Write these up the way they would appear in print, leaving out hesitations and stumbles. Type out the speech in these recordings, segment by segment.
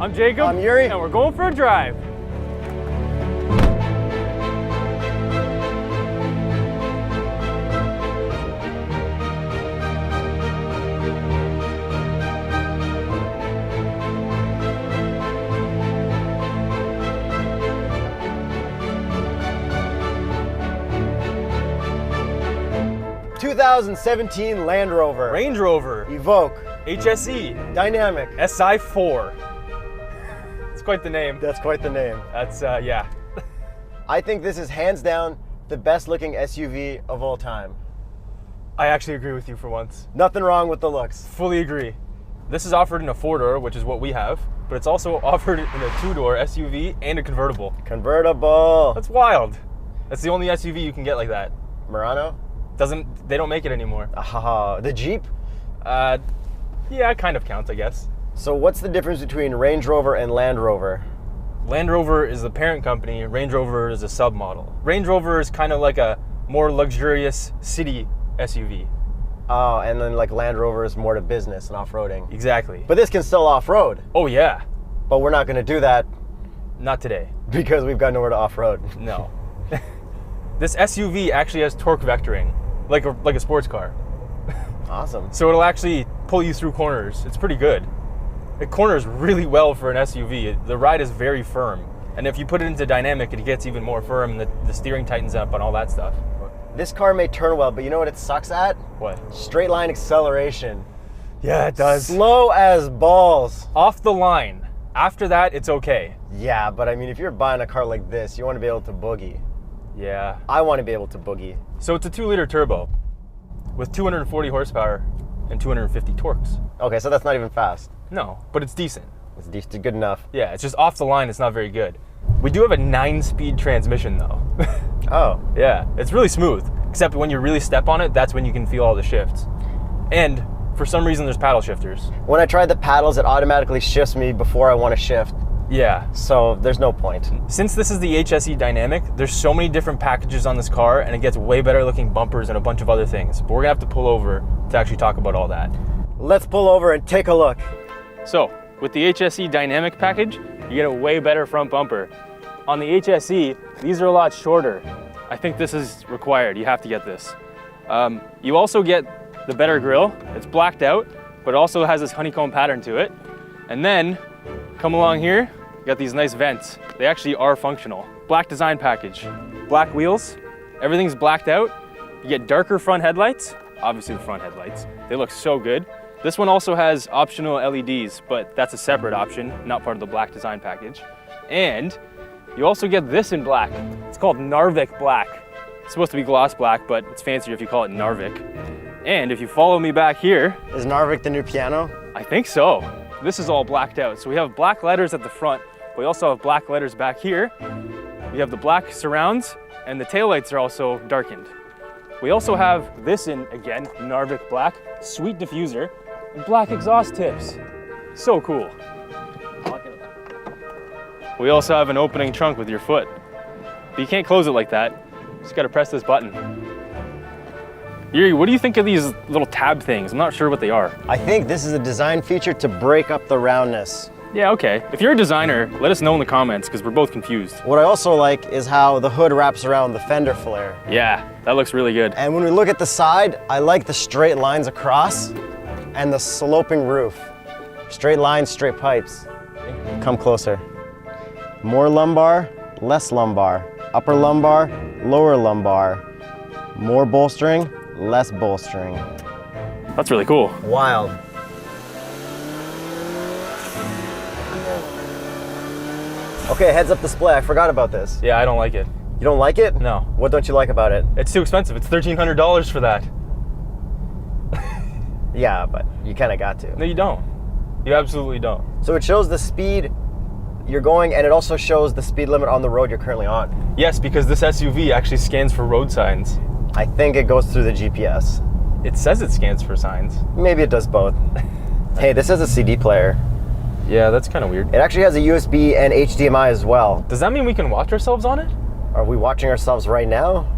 I'm Jacob. I'm Yuri. And we're going for a drive. ...2017 Land Rover. Range Rover. Evoque. HSE. Dynamic. SI4. It's quite the name. That's quite the name. That's, yeah. I think this is hands down the best looking SUV of all time. I actually agree with you for once. Nothing wrong with the looks. Fully agree. This is offered in a 4-door, which is what we have, but it's also offered in a 2-door SUV and a convertible. Convertible. That's wild. That's the only SUV you can get like that. Murano? They don't make it anymore. The Jeep? Yeah, it kind of counts, I guess. So what's the difference between Range Rover and Land Rover? Land Rover is the parent company, Range Rover is a submodel. Range Rover is kind of like a more luxurious city SUV. Oh, and then like Land Rover is more to business and off-roading. Exactly. But this can still off-road. Oh yeah. But we're not gonna do that. Not today. Because we've got nowhere to off-road. No. This SUV actually has torque vectoring, like a sports car. Awesome. So it'll actually pull you through corners. It's pretty good. It corners really well for an SUV. The ride is very firm. And if you put it into dynamic, it gets even more firm. The steering tightens up and all that stuff. This car may turn well, but you know what it sucks at? What? Straight line acceleration. Yeah, it does. Slow as balls. Off the line. After that, it's okay. Yeah, but I mean, if you're buying a car like this, you want to be able to boogie. Yeah. I want to be able to boogie. So it's a 2-liter turbo with 240 horsepower and 250 torques. Okay, so that's not even fast. No, but it's decent. It's good enough. Yeah, it's just off the line, it's not very good. We do have a 9-speed transmission though. Oh. Yeah, it's really smooth. Except when you really step on it, that's when you can feel all the shifts. And for some reason, there's paddle shifters. When I try the paddles, it automatically shifts me before I want to shift. Yeah. So there's no point. Since this is the HSE Dynamic, there's so many different packages on this car, and it gets way better looking bumpers and a bunch of other things. But we're gonna have to pull over to actually talk about all that. Let's pull over and take a look. So, with the HSE Dynamic package, you get a way better front bumper. On the HSE, these are a lot shorter. I think this is required. You have to get this. You also get the better grille. It's blacked out, but it also has this honeycomb pattern to it. And then, come along here, you got these nice vents. They actually are functional. Black design package, black wheels, everything's blacked out. You get darker front headlights, obviously the front headlights. They look so good. This one also has optional LEDs, but that's a separate option, not part of the black design package. And you also get this in black. It's called Narvik Black. It's supposed to be gloss black, but it's fancier if you call it Narvik. And if you follow me back here. Is Narvik the new piano? I think so. This is all blacked out. So we have black letters at the front, but we also have black letters back here. We have the black surrounds, and the taillights are also darkened. We also have this in, again, Narvik Black, sweet diffuser, and black exhaust tips. So cool. We also have an opening trunk with your foot. But you can't close it like that. You just gotta press this button. Yuri, what do you think of these little tab things? I'm not sure what they are. I think this is a design feature to break up the roundness. Yeah, okay. If you're a designer, let us know in the comments because we're both confused. What I also like is how the hood wraps around the fender flare. Yeah, that looks really good. And when we look at the side, I like the straight lines across and the sloping roof. Straight lines, straight pipes. Come closer. More lumbar, less lumbar. Upper lumbar, lower lumbar. More bolstering, less bolstering. That's really cool. Wild. Okay, heads up display, I forgot about this. Yeah, I don't like it. You don't like it? No. What don't you like about it? It's too expensive. It's $1,300 for that. Yeah, but you kind of got to. No, you don't. You absolutely don't. So it shows the speed you're going, and it also shows the speed limit on the road you're currently on. Yes, because this SUV actually scans for road signs. I think it goes through the GPS. It says it scans for signs. Maybe it does both. Hey, this has a CD player. Yeah, that's kind of weird. It actually has a USB and HDMI as well. Does that mean we can watch ourselves on it? Are we watching ourselves right now?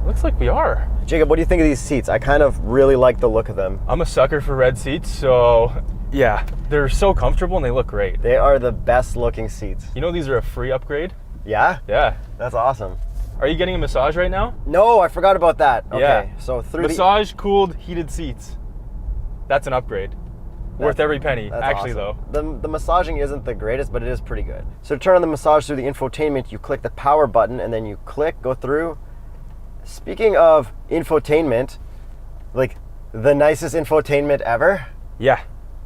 Looks like we are. Jacob, what do you think of these seats? I kind of really like the look of them. I'm a sucker for red seats, so Yeah, they're so comfortable and they look great. They are the best looking seats. You know these are a free upgrade? Yeah? Yeah. That's awesome. Are you getting a massage right now? No, I forgot about that. Okay, Yeah. so through Massage, cooled, heated seats. That's an upgrade. Worth every penny, actually, awesome. though. The massaging isn't the greatest, but it is pretty good. So to turn on the massage through the infotainment, you click the power button and then you click, go through. Speaking of infotainment, like the nicest infotainment ever. Yeah.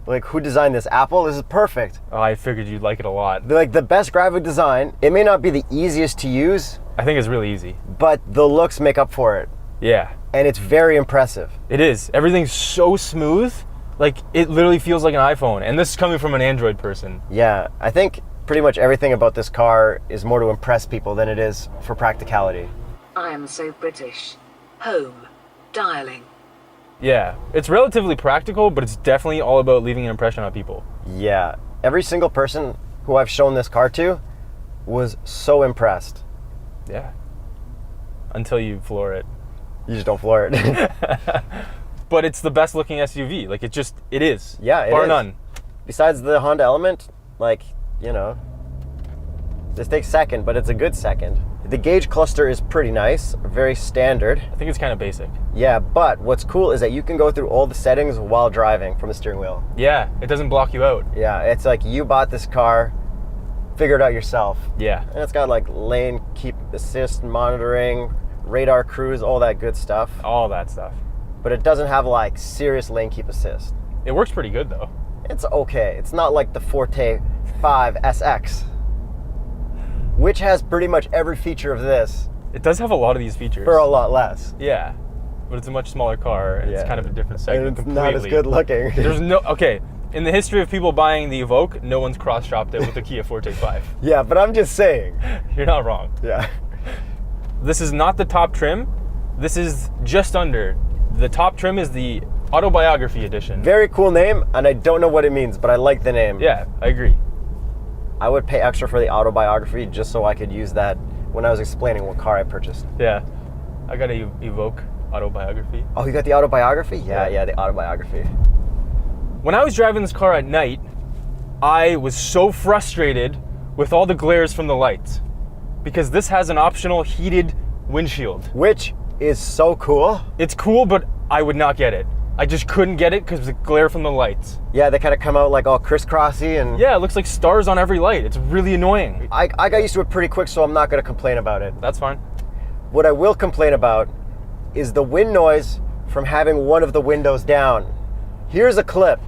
Like who designed this? Apple? This is perfect. Oh, I figured you'd like it a lot. They're like the best graphic design. It may not be the easiest to use, I think it's really easy. but the looks make up for it. Yeah, And it's very impressive. it is. Everything's so smooth. Like, it literally feels like an iPhone. And this is coming from an Android person. Yeah, I think pretty much everything about this car is more to impress people than it is for practicality. I am so British. Home. Dialing. Yeah, it's relatively practical, but it's definitely all about leaving an impression on people. Yeah, every single person who I've shown this car to was so impressed. Yeah. Until you floor it. You just don't floor it. But it's the best looking SUV. Like, it is. Yeah, it Bar is. none. Besides the Honda Element, like, you know, this takes second, but it's a good second. The gauge cluster is pretty nice, very standard. I think it's kind of basic. Yeah, but what's cool is that you can go through all the settings while driving from the steering wheel. Yeah, it doesn't block you out. Yeah, it's like you bought this car, figure it out yourself. Yeah. And it's got like lane keep assist monitoring, radar cruise, all that good stuff. All that stuff. But it doesn't have like serious lane keep assist. It works pretty good, though. It's okay. It's not like the Forte 5 SX, which has pretty much every feature of this It does have a lot of these features. for a lot less. Yeah. But it's a much smaller car, and it's Yeah. kind of a different segment And it's completely. not as good looking. There's no... Okay, in the history of people buying the Evoque, no one's cross-shopped it with the Kia Forte 5. Yeah, but I'm just saying. You're not wrong. Yeah. This is not the top trim. This is just under. The top trim is the Autobiography Edition. Very cool name, and I don't know what it means, but I like the name. Yeah, I agree. I would pay extra for the autobiography just so I could use that when I was explaining what car I purchased. Yeah. I got a Evoque Autobiography. Oh, you got the autobiography? Yeah. Yeah, the autobiography. When I was driving this car at night, I was so frustrated with all the glares from the lights because this has an optional heated windshield. Which is so cool. It's cool, but I would not get it. I just couldn't get it because of the glare from the lights. Yeah, they kind of come out like all crisscrossy and... Yeah, it looks like stars on every light. It's really annoying. I got used to it pretty quick, so I'm not going to complain about it. That's fine. What I will complain about is the wind noise from having one of the windows down. Here's a clip.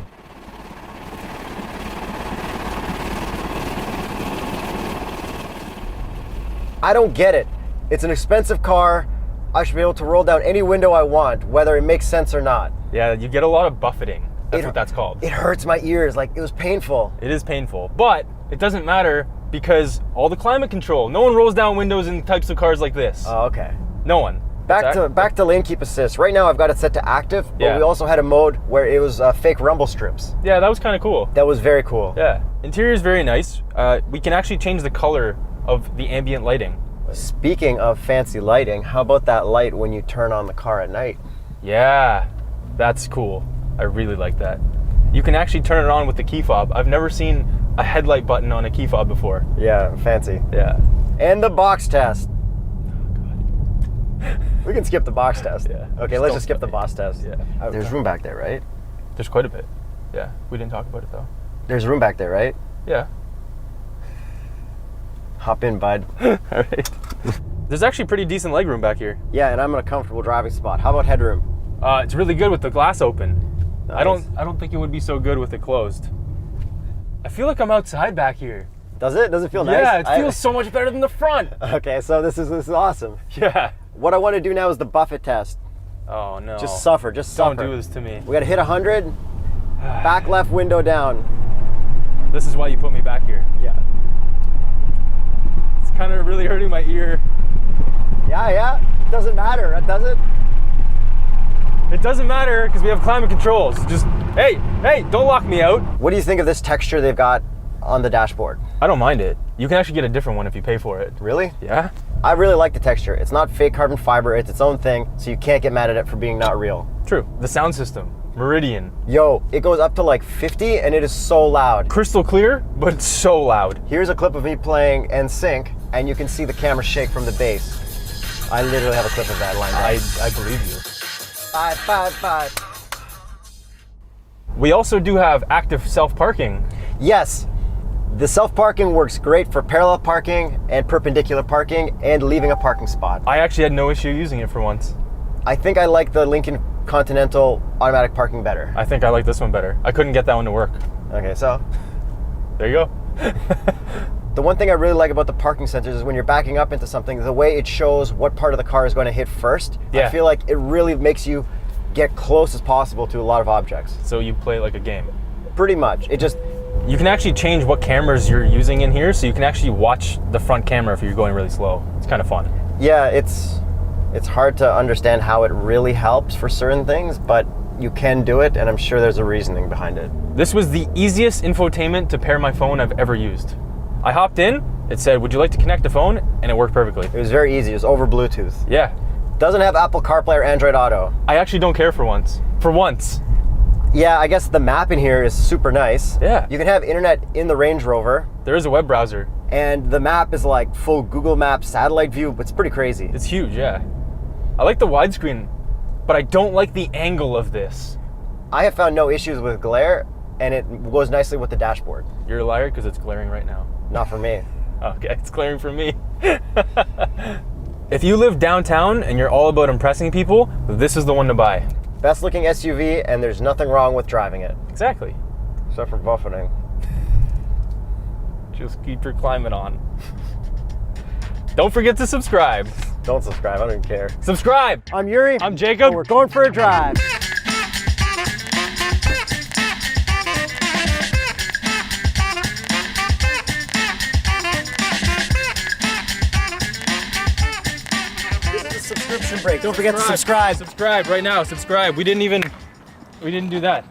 I don't get it. It's an expensive car. I should be able to roll down any window I want, whether it makes sense or not. Yeah, you get a lot of buffeting. That's what that's called. It hurts my ears. Like, it was painful. It is painful, but it doesn't matter because all the climate control. No one rolls down windows in types of cars like this. Oh, okay. No one. Back to lane keep assist. Right now I've got it set to active, but Yeah. we also had a mode where it was fake rumble strips. Yeah, that was kind of cool. That was very cool. Yeah. Interior is very nice. We can actually change the color of the ambient lighting. Speaking of fancy lighting, how about that light when you turn on the car at night? Yeah, that's cool. I really like that. You can actually turn it on with the key fob. I've never seen a headlight button on a key fob before. Yeah, fancy. Yeah. And the box test. We can skip the box test. Yeah. Okay, Just let's don't just skip the skip it. box test. Yeah. There's room back there, right? There's quite a bit. Yeah. We didn't talk about it though. There's room back there, right? Yeah. Hop in, bud. All right. There's actually pretty decent legroom back here. Yeah, and I'm in a comfortable driving spot. How about headroom? It's really good with the glass open. Nice. I don't think it would be so good with it closed. I feel like I'm outside back here. Does it? Does it feel nice? Yeah, it feels so much better than the front. Okay, so this is awesome. Yeah. What I want to do now is the buffet test. Oh no. Just suffer, just suffer. Don't do this to me. We gotta hit 100, back left window down. This is why you put me back here. Yeah. It's kind of really hurting my ear. Yeah. Doesn't matter, does it? It doesn't matter because we have climate controls. Just, hey, don't lock me out. What do you think of this texture they've got on the dashboard? I don't mind it. You can actually get a different one if you pay for it. Really? Yeah? I really like the texture. It's not fake carbon fiber, it's its own thing, so you can't get mad at it for being not real. True. The sound system. Meridian. Yo, it goes up to like 50 and it is so loud. Crystal clear, but it's so loud. Here's a clip of me playing NSYNC, and you can see the camera shake from the bass. I literally have a clip of that lined up. I believe you. 555. We also do have active self-parking. Yes, the self-parking works great for parallel parking and perpendicular parking and leaving a parking spot. I actually had no issue using it for once. I think I like the Lincoln Continental automatic parking better. I think I like this one better. I couldn't get that one to work. Okay, so There you go. the one thing I really like about the parking sensors is when you're backing up into something, the way it shows what part of the car is going to hit first. Yeah. I feel like it really makes you get close as possible to a lot of objects. So you play like a game. Pretty much. It just, You can actually change what cameras you're using in here, so you can actually watch the front camera if you're going really slow. It's kind of fun. yeah, it's hard to understand how it really helps for certain things, but you can do it, and I'm sure there's a reasoning behind it. This was the easiest infotainment to pair my phone I've ever used. I hopped in, it said, would you like to connect the phone? And it worked perfectly. It was very easy. It was over Bluetooth. Yeah. Doesn't have Apple CarPlay or Android Auto. I actually don't care for once. For once. Yeah, I guess the map in here is super nice. Yeah. You can have internet in the Range Rover, There is a web browser. and the map is like full Google Maps satellite view. It's pretty crazy. It's huge, yeah. I like the widescreen, but I don't like the angle of this. I have found no issues with glare, and it goes nicely with the dashboard. You're a liar because it's glaring right now. Not for me. Okay, it's glaring for me. If you live downtown and you're all about impressing people, this is the one to buy. Best looking SUV, and there's nothing wrong with driving it. Exactly. Except for buffeting. Just keep your climate on. Don't forget to subscribe. Don't subscribe, I don't even care. Subscribe! I'm Yuri. I'm Jacob. And we're going for a drive. This is a subscription break. Don't forget to subscribe. Subscribe right now. Subscribe. We didn't do that.